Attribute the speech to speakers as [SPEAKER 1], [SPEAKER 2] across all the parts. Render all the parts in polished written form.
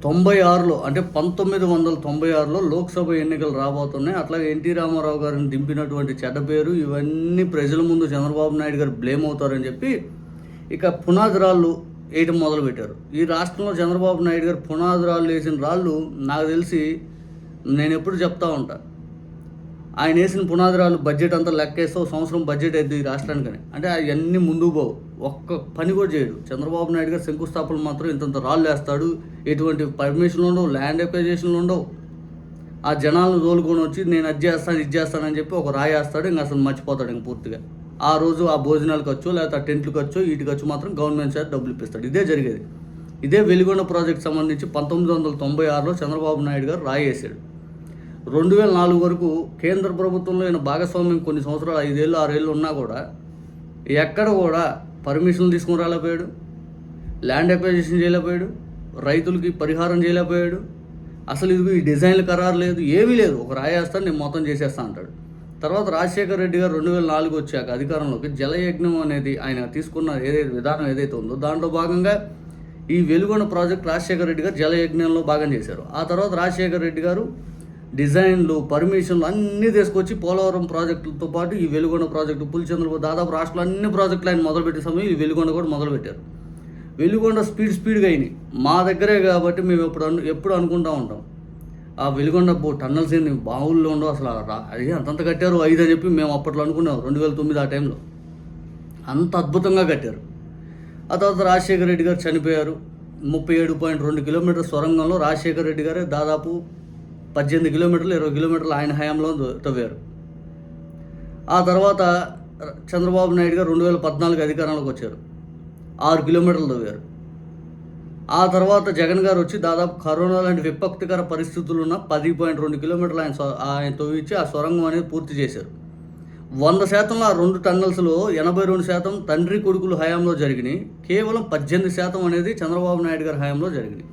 [SPEAKER 1] 96లో అంటే 1996లో లోక్సభ ఎన్నికలు రాబోతున్నాయి. అట్లాగే ఎన్టీ రామారావు గారిని దింపినటువంటి చెడ్డ పేరు ఇవన్నీ ప్రజల ముందు చంద్రబాబు నాయుడు గారు బ్లేమ్ అవుతారని చెప్పి ఇక పునాది రాళ్ళు వేయటం మొదలుపెట్టారు. ఈ రాష్ట్రంలో చంద్రబాబు నాయుడు గారు పునాది రాళ్ళు వేసిన రాళ్ళు నాకు తెలిసి నేను ఎప్పుడు చెప్తా ఉంటా, ఆయన వేసిన పునాది రాళ్ళు బడ్జెట్ అంతా లెక్కేస్తే సంవత్సరం బడ్జెట్ అయింది ఈ రాష్ట్రానికని. అంటే అవన్నీ ముందుకు పోవు, ఒక్క పని కూడా చేయడు. చంద్రబాబు నాయుడు గారు శంకుస్థాపనలు మాత్రం ఇంతంత రాళ్ళు వేస్తాడు, ఎటువంటి పర్మిషన్లు ఉండవు, ల్యాండ్ అక్విజిషన్లు ఉండవు. ఆ జనాలను తోలుకొని వచ్చి నేను అది చేస్తాను ఇది చేస్తానని చెప్పి ఒక రాయి వేస్తాడు, ఇంకా అసలు మర్చిపోతాడు ఇంక పూర్తిగా. ఆ రోజు ఆ భోజనాలు ఖర్చు లేకపోతే ఆ టెంట్లు ఖర్చు వీటి ఖర్చు మాత్రం గవర్నమెంట్ చేత డబ్బులు ఇప్పిస్తాడు. ఇదే జరిగేది. ఇదే వెలిగొండ ప్రాజెక్ట్ సంబంధించి 1996లో చంద్రబాబు నాయుడు గారు రాయి వేసాడు. 2004 వరకు కేంద్ర ప్రభుత్వంలో ఆయన భాగస్వామ్యం కొన్ని సంవత్సరాలు 5 ఏళ్ళు 6 ఏళ్ళు ఉన్నా కూడా ఎక్కడ కూడా పర్మిషన్లు తీసుకుని రాలేకపోయాడు, ల్యాండ్ అక్విజిషన్ చేయలేకపోయాడు, రైతులకి పరిహారం చేయలేకపోయాడు. అసలు ఇది ఈ డిజైన్లు ఖరారు లేదు, ఏమీ లేదు. ఒక రాయేస్తాను నేను మొత్తం చేసేస్తా అంటాడు. తర్వాత రాజశేఖర రెడ్డి గారు 2004 వచ్చాక అధికారంలోకి జలయజ్ఞం అనేది ఆయన తీసుకున్న ఏదైతే విధానం ఏదైతే ఉందో దాంట్లో భాగంగా ఈ వెలుగొండ ప్రాజెక్ట్ రాజశేఖర రెడ్డి గారు జలయజ్ఞంలో భాగం చేశారు. ఆ తర్వాత రాజశేఖర రెడ్డి గారు డిజైన్లు పర్మిషన్లు అన్నీ తీసుకొచ్చి పోలవరం ప్రాజెక్టులతో పాటు ఈ వెలుగొండ ప్రాజెక్టు పులిచంద్రపు దాదాపు రాష్ట్రంలో అన్ని ప్రాజెక్టులు ఆయన మొదలుపెట్టే సమయం ఈ వెలుగొండ కూడా మొదలుపెట్టారు. వెలుగొండ స్పీడ్గా అయినాయి. మా దగ్గరే కాబట్టి మేము ఎప్పుడు అనుకుంటూ ఉంటాం, ఆ వెలుగొండ టన్నల్స్ ఏంది బావుల్లో ఉండవు అసలు, అది అంతంత కట్టారు 5 అని చెప్పి మేము అప్పట్లో అనుకున్నాం 2009 ఆ టైంలో. అంత అద్భుతంగా కట్టారు. ఆ తర్వాత రాజశేఖర రెడ్డి గారు చనిపోయారు. 37.2 కిలోమీటర్ల సొరంగంలో రాజశేఖర రెడ్డి గారే దాదాపు 18 కిలోమీటర్లు 20 కిలోమీటర్లు ఆయన హయాంలో తవ్వారు. ఆ తర్వాత చంద్రబాబు నాయుడు గారు 2014 అధికారంలోకి వచ్చారు, 6 కిలోమీటర్లు తవ్వారు. ఆ తర్వాత జగన్ గారు వచ్చి దాదాపు కరోనా లాంటి విపత్తికర పరిస్థితులు ఉన్న 10.2 కిలోమీటర్లు ఆయన తవ్వించి ఆ సొరంగం అనేది పూర్తి చేశారు. 100% ఆ 2 టన్నల్స్లో 82% తండ్రి కొడుకులు హయాంలో జరిగినాయి. కేవలం 18% అనేది చంద్రబాబు నాయుడు గారి హయాంలో జరిగినాయి.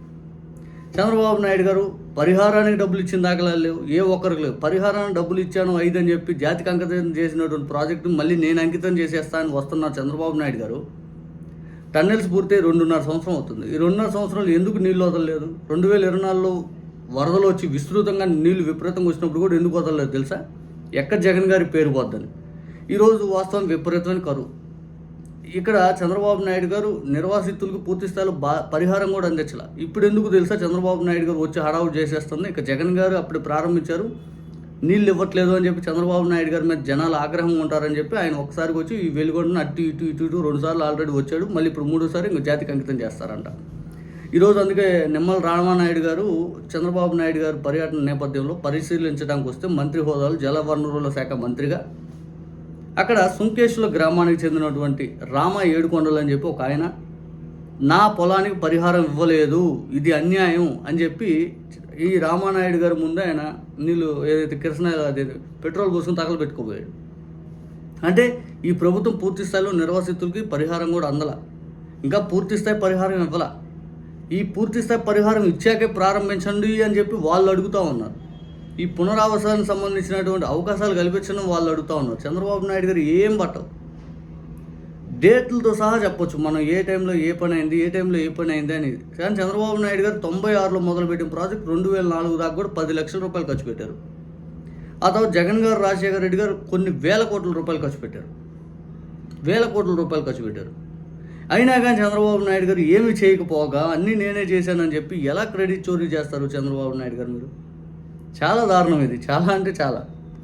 [SPEAKER 1] చంద్రబాబు నాయుడు గారు పరిహారానికి డబ్బులు ఇచ్చిన దాఖలాలు లేవు, ఏ ఒక్కరికి లేవు. పరిహారానికి డబ్బులు ఇచ్చాను 5 అని చెప్పి జాతికి అంకితం చేసినటువంటి ప్రాజెక్టు మళ్ళీ నేను అంకితం చేసేస్తానని వస్తున్నారు చంద్రబాబు నాయుడు గారు. టన్నెల్స్ పూర్తి 2.5 సంవత్సరం అవుతుంది. ఈ 2.5 సంవత్సరాలు ఎందుకు నీళ్ళు వదలలేదు? 2024లో వరదలు వచ్చి విస్తృతంగా నీళ్లు విపరీతంగా వచ్చినప్పుడు కూడా ఎందుకు వదలలేదు తెలుసా? ఎక్కడ జగన్ గారి పేరు పోద్దని. ఈరోజు వాస్తవం విపరీతమైన కరువు. ఇక్కడ చంద్రబాబు నాయుడు గారు నిర్వాసితులకు పూర్తి స్థాయిలో పరిహారం కూడా అందించాల. ఇప్పుడు ఎందుకు తెలుసా? చంద్రబాబు నాయుడు గారు వచ్చి హడావుడి చేసేస్తుంది. ఇక జగన్ గారు అప్పుడు ప్రారంభించారు, నీళ్ళు ఇవ్వట్లేదు అని చెప్పి చంద్రబాబు నాయుడు గారి మీద జనాలు ఆగ్రహం ఉంటారని చెప్పి ఆయన ఒకసారికి వచ్చి ఈ వెలుగొండను అటు ఇటు 2 సార్లు ఆల్రెడీ వచ్చాడు, మళ్ళీ ఇప్పుడు 3సారి ఇంక జాతికి అంకితం చేస్తారంట. ఈరోజు అందుకే నిమ్మల రామానాయుడు గారు చంద్రబాబు నాయుడు గారు పర్యటన నేపథ్యంలో పరిశీలించడానికి వస్తే మంత్రి హోదాలో జలవనరుల శాఖ మంత్రిగా అక్కడ సుంకేశ్వర గ్రామానికి చెందినటువంటి రామ ఏడుకొండలు అని చెప్పి ఒక ఆయన నా పొలానికి పరిహారం ఇవ్వలేదు, ఇది అన్యాయం అని చెప్పి ఈ రామానాయుడు గారి ముందు ఆయన నీళ్ళు ఏదైతే కిరసనాయిల్ అదే పెట్రోల్ పోసుకుని తగలబెట్టుకోబోయాడు. అంటే ఈ ప్రభుత్వం పూర్తి స్థాయిలో నిర్వాసితులకి పరిహారం కూడా అందల, ఇంకా పూర్తి స్థాయి పరిహారం ఇవ్వాల. ఈ పూర్తి స్థాయి పరిహారం ఇచ్చాకే ప్రారంభించండి అని చెప్పి వాళ్ళు అడుగుతూ ఉన్నారు. ఈ పునరావాసానికి సంబంధించినటువంటి అవకాశాలు కల్పించడం వాళ్ళు అడుగుతూ ఉన్నారు. చంద్రబాబు నాయుడు గారు ఏం పట్టవు, డేట్లతో సహా చెప్పొచ్చు మనం ఏ టైంలో ఏ పని అయింది, ఏ టైంలో ఏ పని అయింది అనేది. కానీ చంద్రబాబు నాయుడు గారు 96లో మొదలుపెట్టిన ప్రాజెక్ట్ 2004 దాకా కూడా 10 లక్షల రూపాయలు ఖర్చు పెట్టారు. ఆ తర్వాత జగన్ గారు రాజశేఖర రెడ్డి గారు కొన్ని వేల కోట్ల రూపాయలు ఖర్చు పెట్టారు, వేల కోట్ల రూపాయలు ఖర్చు పెట్టారు. అయినా కానీ చంద్రబాబు నాయుడు గారు ఏమి చేయకపోగా అన్నీ నేనే చేశానని చెప్పి ఎలా క్రెడిట్ చోరీ చేస్తారు చంద్రబాబు నాయుడు గారు? మీరు చాలా దారుణం ఇది, చాలా అంటే చాలా.